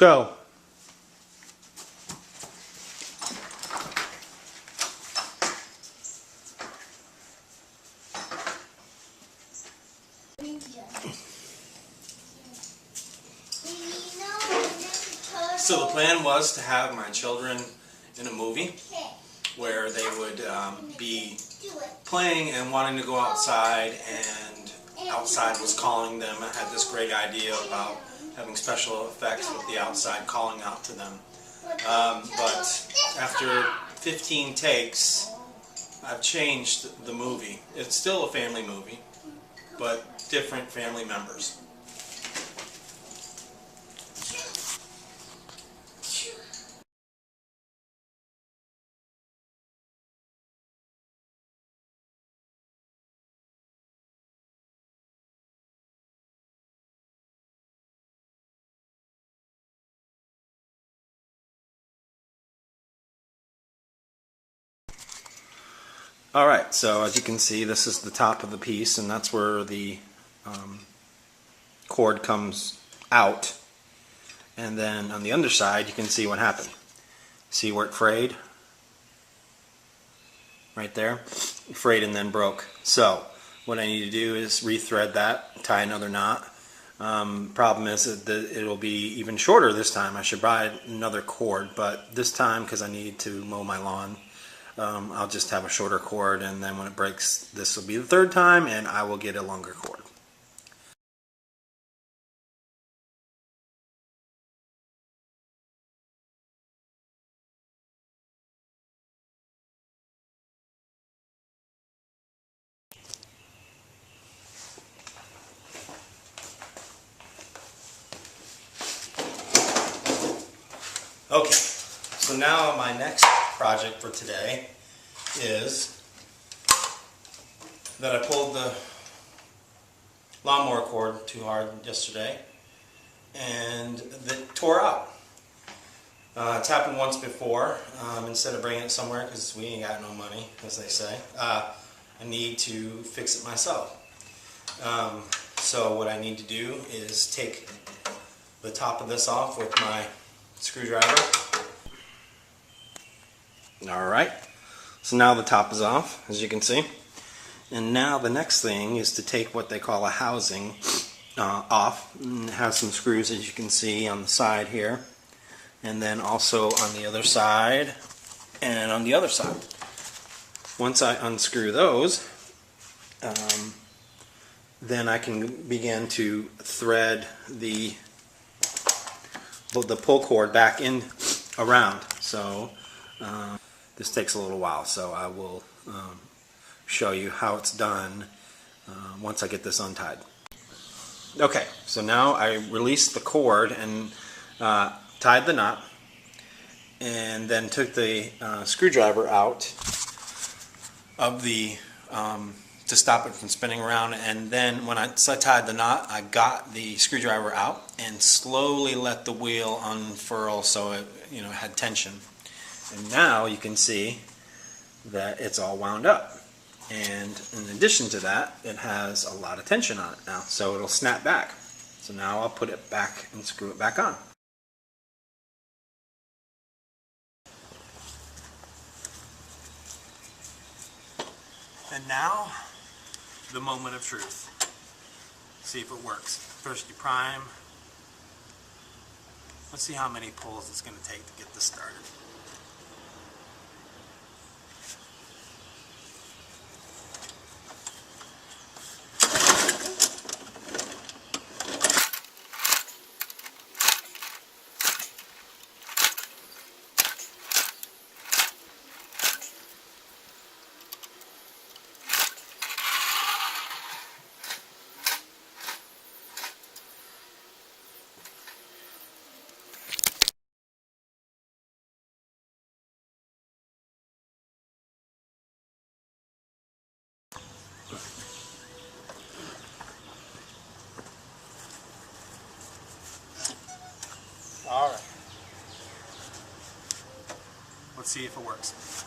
Go. So the plan was to have my children in a movie where they would be playing and wanting to go outside, and outside was calling them. I had this great idea about having special effects with the outside calling out to them. But after 15 takes, I've changed the movie. It's still a family movie, but different family members. Alright, so as you can see, this is the top of the piece, and that's where the cord comes out. And then on the underside, you can see what happened. See where it frayed? Right there? It frayed and then broke. So, what I need to do is rethread that, tie another knot. Problem is that it'll be even shorter this time. I should buy another cord, but this time, because I need to mow my lawn, I'll just have a shorter cord, and then when it breaks, this will be the third time, and I will get a longer cord. Okay, so now my next project for today is that I pulled the lawnmower cord too hard yesterday, and it tore out. It's happened once before. Instead of bringing it somewhere, because we ain't got no money, as they say, I need to fix it myself. So what I need to do is take the top of this off with my screwdriver. Alright, so now the top is off, as you can see. And now the next thing is to take what they call a housing off. And it has some screws, as you can see, on the side here. And then also on the other side and on the other side. Once I unscrew those, then I can begin to thread the pull cord back in around. So this takes a little while, so I will show you how it's done once I get this untied. Okay, so now I released the cord and tied the knot, and then took the screwdriver out of the to stop it from spinning around, and then when I tied the knot, I got the screwdriver out and slowly let the wheel unfurl so it had tension. And now you can see that it's all wound up. And in addition to that, it has a lot of tension on it now, so it'll snap back. So now I'll put it back and screw it back on. And now, the moment of truth. See if it works. First you prime. Let's see how many pulls it's going to take to get this started. Alright. Let's see if it works.